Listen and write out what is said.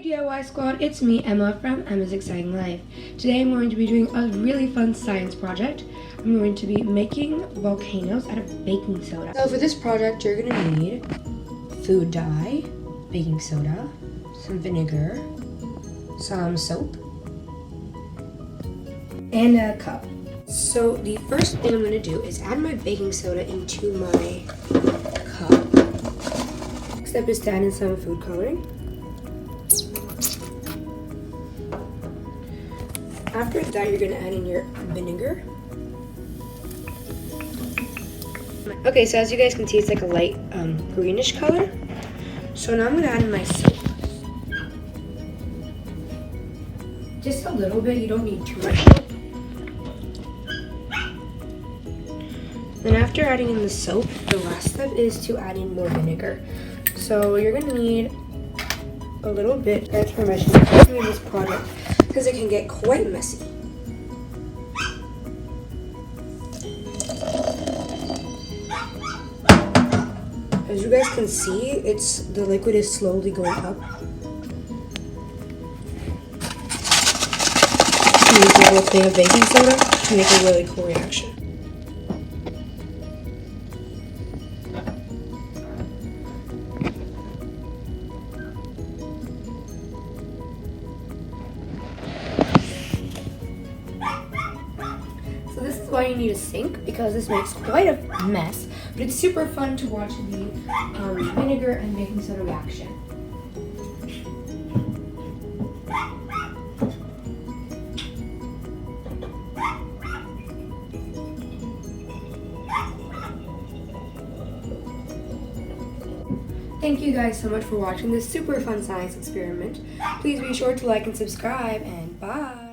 DIY squad, it's me, Emma from Emma's Exciting Life. Today I'm going to be doing a really fun science project. I'm going to be making volcanoes out of baking soda. So for this project you're going to need food dye, baking soda, some vinegar, some soap, and a cup. So the first thing I'm going to do is add my baking soda into my cup. Next step is to add in some food coloring. After that, you're gonna add in your vinegar. Okay, so as you guys can see, it's like a light greenish color. So now I'm gonna add in my soap. Just a little bit, you don't need too much soap. Then after adding in the soap, the last step is to add in more vinegar. So you're gonna need a little bit of permission to do this project, because it can get quite messy. As you guys can see, the liquid is slowly going up. Use a little thing of baking soda to make a really cool reaction. So this is why you need a sink, because this makes quite a mess, but it's super fun to watch the vinegar and baking soda reaction. Thank you guys so much for watching this super fun science experiment. Please be sure to like and subscribe, and bye!